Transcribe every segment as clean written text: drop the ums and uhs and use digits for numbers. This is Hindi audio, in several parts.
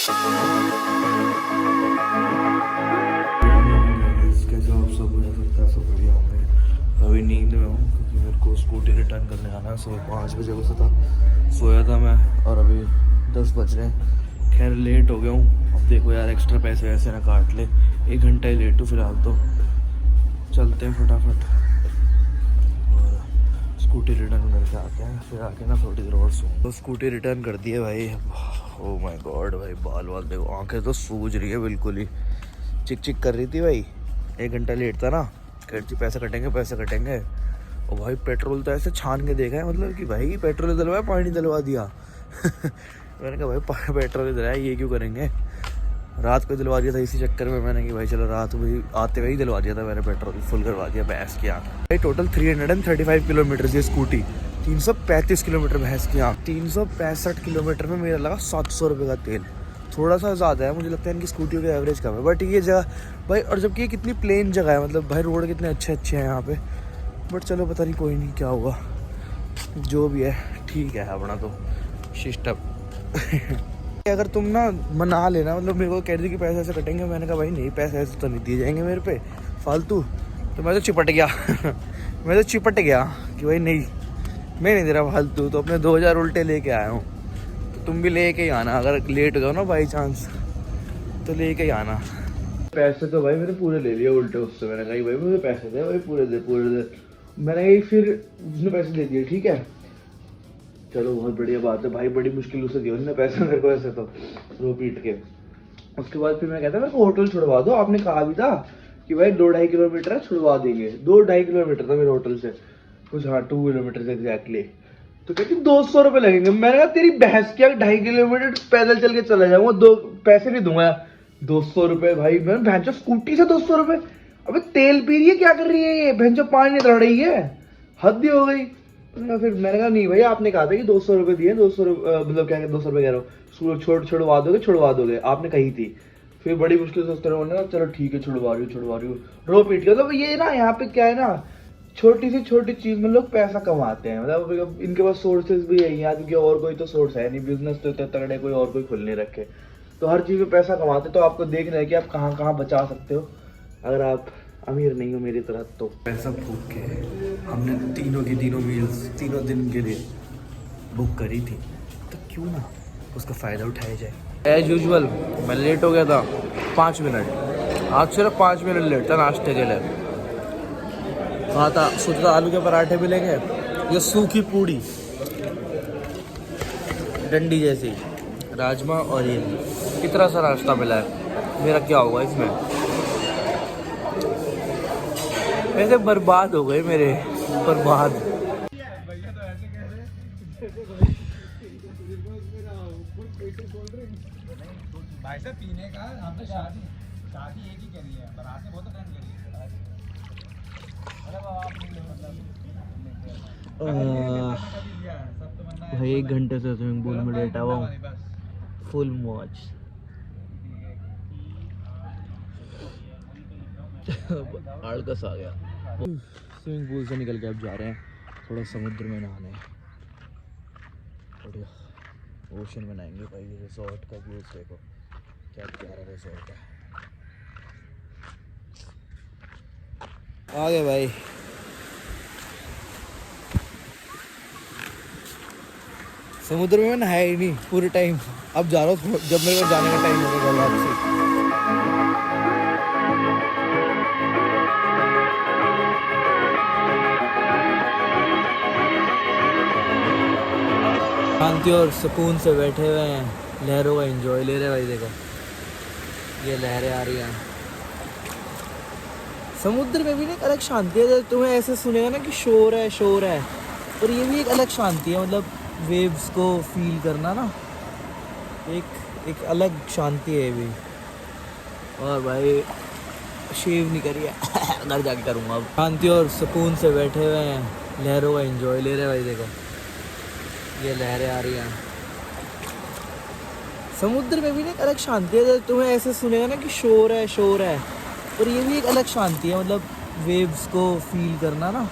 कैसे आप सब मुझे लगता है सब बढ़िया होंगे। अभी नींद में हूँ क्योंकि मेरे को स्कूटी रिटर्न करने आना है। सुबह 5 बजे बसा था, सोया था मैं, और अभी 10 बज रहे हैं। खैर लेट हो गया हूँ। अब देखो यार, एक्स्ट्रा पैसे वैसे ना काट ले, 1 घंटा ही लेट हूँ फिलहाल। तो चलते हैं फटाफट और स्कूटी रिटर्न करके आते हैं, फिर आके ना थोड़ी देर और सो। तो स्कूटी रिटर्न कर दी है भाई। ओ माय गॉड भाई, बाल वाल देखो, आंखें तो सूज रही है बिल्कुल ही, चिक चिक कर रही थी भाई। 1 घंटा लेट था ना, कहती पैसे कटेंगे पैसे कटेंगे। और भाई पेट्रोल तो ऐसे छान के देखा है, मतलब कि भाई पेट्रोल डलवाया पानी डलवा दिया। मैंने कहा भाई पेट्रोल डलवाया, ये क्यों करेंगे। रात को दिलवा दिया था इसी चक्कर में मैंने कि भाई चलो रात में आते हुए ही दिलवा दिया था मैंने, पेट्रोल फुल करवा दिया भैंस की आँख। भाई टोटल 335 किलोमीटर ये स्कूटी, 335 किलोमीटर भैंस की आँख। 365 किलोमीटर में मेरा लगा 700 रुपये का तेल। थोड़ा सा ज़्यादा है, मुझे लगता है इनकी स्कूटियों की एवरेज कम है, बट ये जगह भाई, और जबकि ये कितनी प्लेन जगह है, मतलब भाई रोड कितने अच्छे अच्छे हैं यहाँ पे। बट चलो पता नहीं, कोई नहीं क्या हुआ, जो भी है ठीक है अपना तो सिस्टम। अगर तुम ना मना लेना, मतलब मेरे को कह रही थी कि पैसे ऐसे कटेंगे, मैंने कहा भाई नहीं, पैसे ऐसे तो नहीं दिए जाएंगे मेरे पे फालतू। तो मैं तो चिपट गया। मैं तो चिपट गया कि भाई नहीं, मैं नहीं दे रहा फालतू। तो अपने 2000 उल्टे लेके आया हूँ। तो तुम भी लेके ही आना, अगर लेट हो जाओ ना बाई चांस तो लेके ही आना। पैसे तो भाई मैंने पूरे ले लिए उल्टे उससे। मैंने कहा भाई मुझे पैसे दे भाई, पूरे दे। मैंने कही फिर उसने पैसे दे दिए, ठीक है चलो बहुत बढ़िया बात है भाई, बड़ी मुश्किल से दिया उसने पैसे मेरे को ऐसे तो रो पीट के। उसके बाद फिर मैं कहता मेरे को होटल छुड़वा दो, आपने कहा भी था कि भाई 2-2.5 किलोमीटर है छुड़वा देंगे। 2-2.5 किलोमीटर था मेरे होटल से कुछ, हाँ 2 किलोमीटर एग्जैक्टली। तो कहती 200 रुपये लगेंगे। मैंने कहा तेरी भैंस क्या, 2.5 किलोमीटर पैदल चल के चला जाऊंगा, 2 पैसे नहीं दूंगा। 200 रुपये भाई, मैं भैंचो स्कूटी से 200 रुपये। अबे तेल पी रही है, क्या कर रही है ये भैंचो, पानी दड़ रही है, हद ही हो गई। फिर मैंने कहा नहीं भाई, आपने कहा था कि 200 रुपये दिए, 200 मतलब क्या 200 रुपये कह रहा हूँ, छुड़वा दोगे आपने कही थी। फिर बड़ी मुश्किल से उस तरह उन्होंने कहा चलो ठीक है छुड़वा रही हूँ। रो पीट के, मतलब ये ना यहाँ पे क्या है ना, छोटी से छोटी चीज में लोग पैसा कमाते हैं। मतलब इनके पास सोर्सेज भी है यहाँ, क्योंकि और कोई तो सोर्स है नहीं, बिजनेस तो इतने तगड़े कोई और कोई खुल नहीं रखे, तो हर चीज में पैसा कमाते। तो आपको देखना है कि आप कहाँ कहाँ बचा सकते हो, अगर आप अमीर नहीं हो मेरी तरह। तो पैसा फूक के हमने तीनों की तीनों मील्स 3 दिन के लिए बुक करी थी, तो क्यों ना उसका फ़ायदा उठाया जाए। एज यूजुअल मैं लेट हो गया था 5 मिनट, आज सिर्फ 5 मिनट लेट था नाश्ते के लिए। कहा था सोचा आलू के पराठे भी लेंगे, ये सूखी पूड़ी डंडी जैसी, राजमा और ये कितना सा नाश्ता मिला है। मेरा क्या होगा इसमें, पैसे बर्बाद हो गए मेरे, बर्बाद। भाई साहब पीने का हम तो शादी एक ही करी है, बारात में बहुत अटेंड करी है। अरे बाबा आप मतलब भाई 1 घंटे से स्विमिंग पूल में लेटा हुआ हूँ, फुल मौज। आलकस आ गया। स्विमिंग पूल से निकल के अब जा रहे हैं थोड़ा समुद्र में नहाने, बढ़िया ओशन में नहाएंगे भाई। रिजॉर्ट का व्यूज देखो क्या प्यारा रिजॉर्ट है। आ गए भाई, समुद्र में नहाया ही नहीं पूरे टाइम, अब जा रहा हूँ जब मेरे को जाने का टाइम होगा घर वापसी। शांति और सुकून से बैठे हुए हैं, लहरों का एंजॉय ले रहे हैं भाई। देखो ये लहरें आ रही हैं, समुद्र में भी ना एक अलग शांति है। तुम्हें ऐसे सुनेगा ना कि शोर है, और ये भी एक अलग शांति है, मतलब वेव्स को फील करना ना, एक अलग शांति है ये भी। और भाई शेव नहीं करी है, घर जाके करूँगा अब। शांति और सुकून से बैठे हुए हैं, लहरों का एंजॉय ले रहे हैं भाई। देखो ये लहरें आ रही हैं, समुद्र में भी ना एक अलग शांति है। तुम्हें ऐसे सुनेगा ना कि शोर है, और ये भी एक अलग शांति है, मतलब वेव्स को फील करना ना,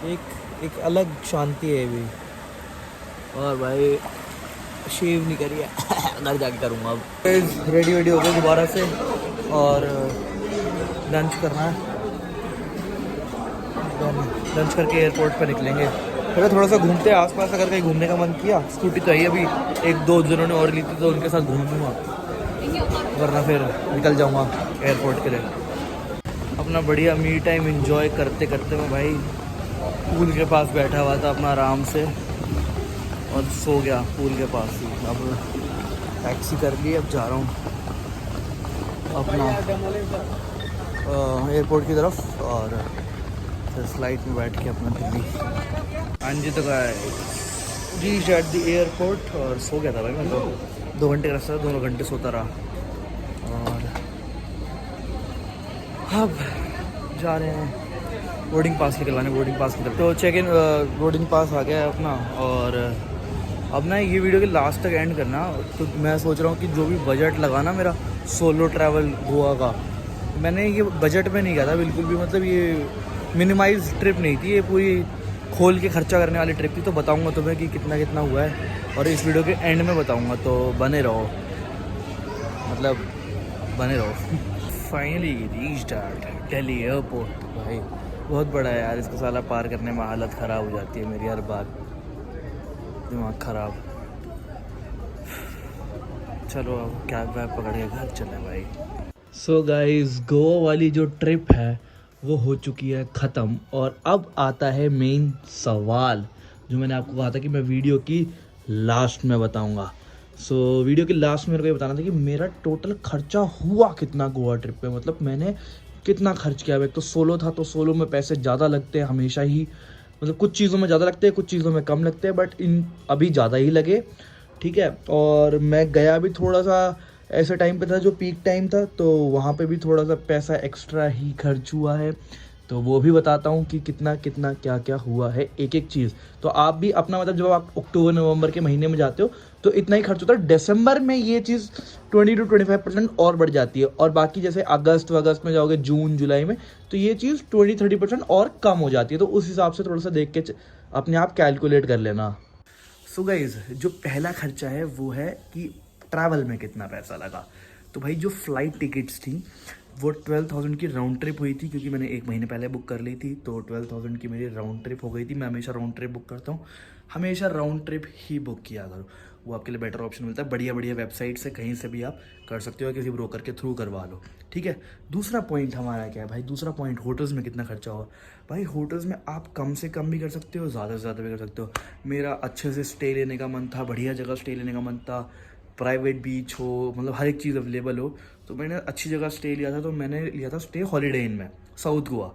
एक अलग शांति है ये भी। और भाई शेव नहीं करी है, घर जाके करूँगा अब। रेडी वेडी हो गए दोबारा से और लंच करना है। लंच करके एयरपोर्ट पर निकलेंगे। फिर थोड़ा सा घूमते हैं आसपास, अगर कहीं घूमने का मन किया। स्कूटी तो है अभी, एक दो जिन्होंने और ली थी तो उनके साथ घूम लूँगा, वरना फिर निकल जाऊँगा एयरपोर्ट के लिए। अपना बढ़िया मी टाइम एंजॉय करते करते मैं भाई पूल के पास बैठा हुआ था अपना आराम से और सो गया पूल के पास ही। अब टैक्सी कर ली, अब जा रहा हूँ अपना एयरपोर्ट की तरफ और फिर फ्लाइट में बैठ के अपना दिल्ली। हाँ जी, तो रीच एट द एयरपोर्ट और सो गया था भाई मैं तो। 2 घंटे का रास्ता, 2 घंटे सोता रहा और अब जा रहे हैं बोर्डिंग पास निकलवाने, बोर्डिंग पास की तरफ। तो चेक इन बोर्डिंग पास आ गया है अपना। और अब ना ये वीडियो के लास्ट तक एंड करना। तो मैं सोच रहा हूँ कि जो भी बजट लगा ना मेरा सोलो ट्रैवल गोवा का, मैंने ये बजट में नहीं किया था बिल्कुल भी। मतलब ये मिनिमाइज ट्रिप नहीं थी, ये पूरी खोल के खर्चा करने वाली ट्रिप थी। तो बताऊँगा तुम्हें कि कितना कितना हुआ है और इस वीडियो के एंड में बताऊँगा, तो बने रहो, मतलब बने रहो। Finally reached eight Delhi airport. भाई बहुत बड़ा है यार, इसको साला पार करने में हालत ख़राब हो जाती है मेरी हर बार, दिमाग ख़राब। चलो अब कैब वैब पकड़ के घर चले भाई। सो गाइस, गोवा वाली जो ट्रिप है वो हो चुकी है ख़त्म और अब आता है मेन सवाल जो मैंने आपको कहा था कि मैं वीडियो की लास्ट में बताऊंगा। सो वीडियो के लास्ट में मेरे को ये बताना था कि मेरा टोटल खर्चा हुआ कितना गोवा ट्रिप पे, मतलब मैंने कितना खर्च किया। एक तो सोलो था तो सोलो में पैसे ज़्यादा लगते हैं हमेशा ही, मतलब कुछ चीज़ों में ज़्यादा लगते हैं, कुछ चीज़ों में कम लगते हैं, बट इन अभी ज़्यादा ही लगे, ठीक है। और मैं गया भी थोड़ा सा ऐसे टाइम पे था जो पीक टाइम था, तो वहाँ पे भी थोड़ा सा पैसा एक्स्ट्रा ही खर्च हुआ है। तो वो भी बताता हूँ कि कितना कितना क्या क्या हुआ है एक एक चीज़। तो आप भी अपना मतलब जब आप अक्टूबर नवंबर के महीने में जाते हो तो इतना ही खर्च होता है। दिसंबर में ये चीज़ 20 to 25% और बढ़ जाती है, और बाकी जैसे अगस्त में जाओगे, जून जुलाई में, तो ये चीज़ 20-30% और कम हो जाती है। तो उस हिसाब से थोड़ा सा देख के अपने आप कैलकुलेट कर लेना। सो गाइज, जो पहला खर्चा है वो है कि ट्रैवल में कितना पैसा लगा। तो भाई जो फ़्लाइट टिकट्स थी वो 12,000 की राउंड ट्रिप हुई थी, क्योंकि मैंने 1 महीने पहले बुक कर ली थी। तो 12,000 की मेरी राउंड ट्रिप हो गई थी। मैं हमेशा राउंड ट्रिप बुक करता हूँ, हमेशा राउंड ट्रिप ही बुक किया करो, वो आपके लिए बेटर ऑप्शन मिलता है। बढ़िया बढ़िया वेबसाइट से कहीं से भी आप कर सकते हो, किसी ब्रोकर के थ्रू करवा लो, ठीक है। दूसरा पॉइंट हमारा क्या है भाई, दूसरा पॉइंट होटल्स में कितना खर्चा हुआ। भाई होटल्स में आप कम से कम भी कर सकते हो, ज़्यादा से ज़्यादा भी कर सकते हो। मेरा अच्छे से स्टे लेने का मन था, बढ़िया जगह स्टे लेने का मन था, प्राइवेट बीच हो, मतलब हर एक चीज़ अवेलेबल हो। तो मैंने अच्छी जगह स्टे लिया था, तो मैंने लिया था स्टे हॉलीडे इन में, साउथ गोवा।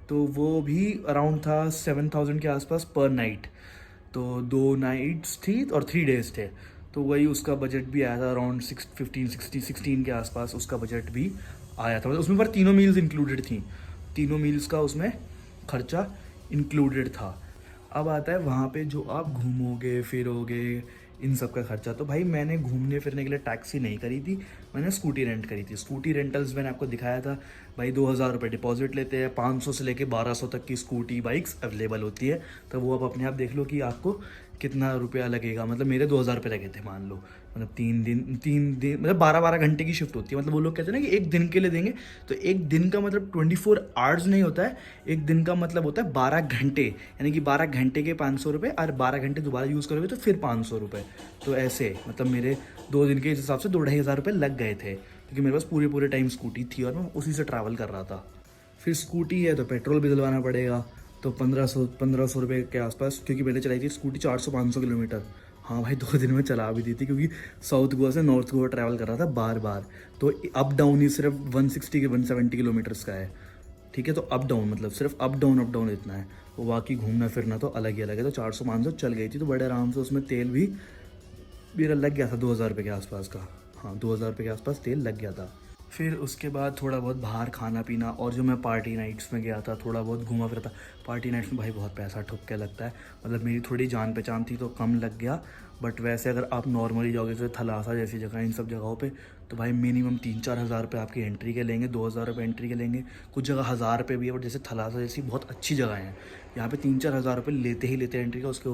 तो वो भी अराउंड था 7,000 के आसपास पर नाइट। तो 2 नाइट्स थी और 3 डेज थे, तो वही उसका बजट भी आया था अराउंड 16 के आसपास उसका बजट भी आया था। मतलब उसमें पर तीनों मील्स इंक्लूडेड थी, तीनों मील्स का उसमें खर्चा इंक्लूडेड था। अब आता है वहाँ पे जो आप घूमोगे फिरोगे इन सब का खर्चा। तो भाई मैंने घूमने फिरने के लिए टैक्सी नहीं करी थी, मैंने स्कूटी रेंट करी थी। स्कूटी रेंटल्स मैंने आपको दिखाया था भाई, 2,000 रुपये डिपॉजिट लेते हैं, 500 से लेके 1,200 तक की स्कूटी बाइक्स अवेलेबल होती है। तो वो आप अपने आप देख लो कि आपको कितना रुपया लगेगा। मतलब मेरे 2,000 रुपये लगे थे मान लो, मतलब 3 दिन मतलब 12 घंटे की शिफ्ट होती है। मतलब वो लोग कहते हैं ना कि 1 दिन के लिए देंगे, तो 1 दिन का मतलब 24 आवर्स नहीं होता है, 1 दिन का मतलब होता है 12 घंटे, यानी कि 12 घंटे के 500 रुपये, और 12 घंटे दोबारा यूज़ करोगे तो फिर 500 रुपये। तो ऐसे मतलब मेरे 2 दिन के हिसाब से 2,500 रुपये लग गए थे, क्योंकि मेरे पास पूरे टाइम स्कूटी थी और मैं उसी से ट्रैवल कर रहा था। फिर स्कूटी है तो पेट्रोल भी दिलवाना पड़ेगा, तो 1500 रुपये के आसपास, क्योंकि मैंने चलाई थी स्कूटी 400-500 किलोमीटर। हाँ भाई 2 दिन में चला भी दी थी, क्योंकि साउथ गोवा से नॉर्थ गोवा ट्रैवल कर रहा था बार बार। तो अप डाउन ही सिर्फ 160 के 170 किलोमीटर्स का है, ठीक है। तो अप डाउन मतलब सिर्फ अप डाउन इतना है, वो बाकी घूमना फिरना तो अलग ही अलग है। तो 400-500 चल गई थी, तो बड़े आराम से उसमें तेल भी मेरा लग गया था 2,000 रुपये के आसपास का। हाँ 2,000 रुपये के आसपास तेल लग गया था। फिर उसके बाद थोड़ा बहुत बाहर खाना पीना, और जो मैं पार्टी नाइट्स में गया था थोड़ा बहुत घूमा फिरा था। पार्टी नाइट्स में भाई बहुत पैसा ठुक के लगता है, मतलब मेरी थोड़ी जान पहचान थी तो कम लग गया, बट वैसे अगर आप नॉर्मली जाओगे जैसे थलासा जैसी जगह, इन सब जगहों पे, तो भाई मिनिमम 3-4 हज़ार रुपये आपकी एंट्री के लेंगे, 2,000 रुपये एंट्री के लेंगे। कुछ जगह 1,000 रुपये भी है, बट जैसे थलासा जैसी बहुत अच्छी जगह हैं यहाँ पे 3-4 हज़ार रुपये लेते ही लेते एंट्री का। उसके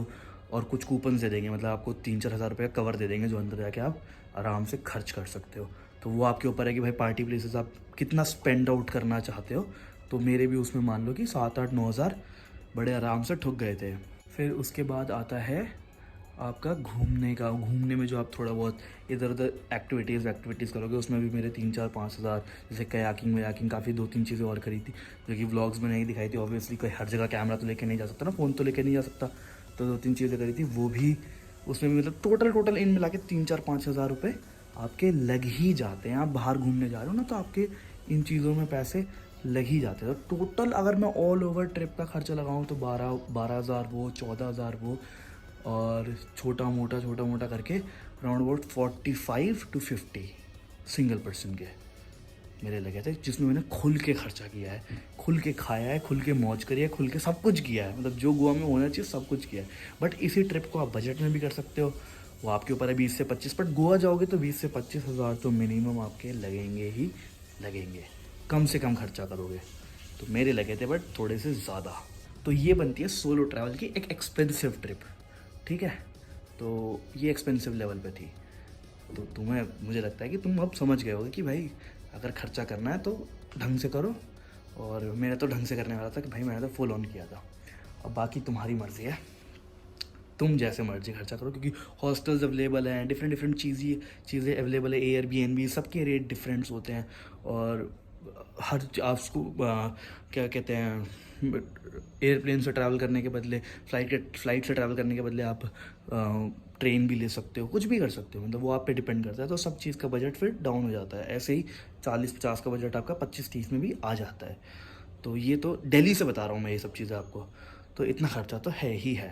और कुछ कूपन्स दे देंगे, मतलब आपको 3-4 हज़ार रुपये का कवर दे देंगे जो अंदर जाके आप आराम से खर्च कर सकते हो। तो वो आपके ऊपर है कि भाई पार्टी प्लेसेस आप कितना स्पेंड आउट करना चाहते हो। तो मेरे भी उसमें मान लो कि 7-8-9 हज़ार बड़े आराम से ठुक गए थे। फिर उसके बाद आता है आपका घूमने में जो आप थोड़ा बहुत इधर उधर एक्टिविटीज़ करोगे, उसमें भी मेरे 3-4-5 हज़ार। जैसे कयाकिंग काफ़ी 2-3 चीज़ें और करी थी जो कि व्लॉग्स में नहीं दिखाई थी। ऑब्वियसली कोई हर जगह कैमरा तो लेके नहीं जा सकता ना, फ़ोन तो लेके नहीं जा सकता, तो 2-3 चीज़ें करी थी वो भी। उसमें भी मतलब टोटल इन मिला के 3-4-5 हज़ार रुपये आपके लग ही जाते हैं। आप बाहर घूमने जा रहे हो ना, तो आपके इन चीज़ों में पैसे लग ही जाते हैं। तो टोटल अगर मैं ऑल ओवर ट्रिप का खर्चा लगाऊँ तो 12 हज़ार वो, 14 हज़ार वो, और छोटा मोटा करके around about 45 to 50 single person के मेरे लगे थे, जिसमें मैंने खुल के खर्चा किया है, खुल के खाया है, खुल के मौज करी है, खुल के सब कुछ किया है। मतलब जो गोवा में होना चाहिए सब कुछ किया है। बट इसी ट्रिप को आप बजट में भी कर सकते हो, वो आपके ऊपर है 20 से 25। बट गोवा जाओगे तो 20 से 25 हज़ार तो मिनिमम आपके लगेंगे ही लगेंगे, कम से कम खर्चा करोगे। तो मेरे लगे थे बट थोड़े से ज़्यादा। तो ये बनती है सोलो ट्रैवल की एक एक्सपेंसिव ट्रिप, ठीक है। तो ये एक्सपेंसिव लेवल पे थी। तो तुम्हें, मुझे लगता है कि तुम अब समझ गए होगे कि भाई अगर खर्चा करना है तो ढंग से करो। और मैंने तो ढंग से करने वाला था कि भाई मैंने तो फुल ऑन किया था। अब बाकी तुम्हारी मर्ज़ी है, तुम जैसे मर्जी खर्चा करो, क्योंकि हॉस्टल्स अवेलेबल हैं, डिफरेंट चीज़ें अवेलेबल है, एयरबीएनबी, सबके रेट डिफरेंट्स होते हैं। और हर आपको क्या कहते हैं, एयरप्लेन से ट्रैवल करने के बदले फ्लाइट से ट्रैवल करने के बदले आप ट्रेन भी ले सकते हो, कुछ भी कर सकते हो, मतलब वो आप पे डिपेंड करता है। तो सब चीज़ का बजट फिर डाउन हो जाता है। ऐसे ही 40-50 का बजट आपका 25-30 में भी आ जाता है। तो ये तो दिल्ली से बता रहा हूँ मैं ये सब चीज़ें आपको, तो इतना खर्चा तो है ही है।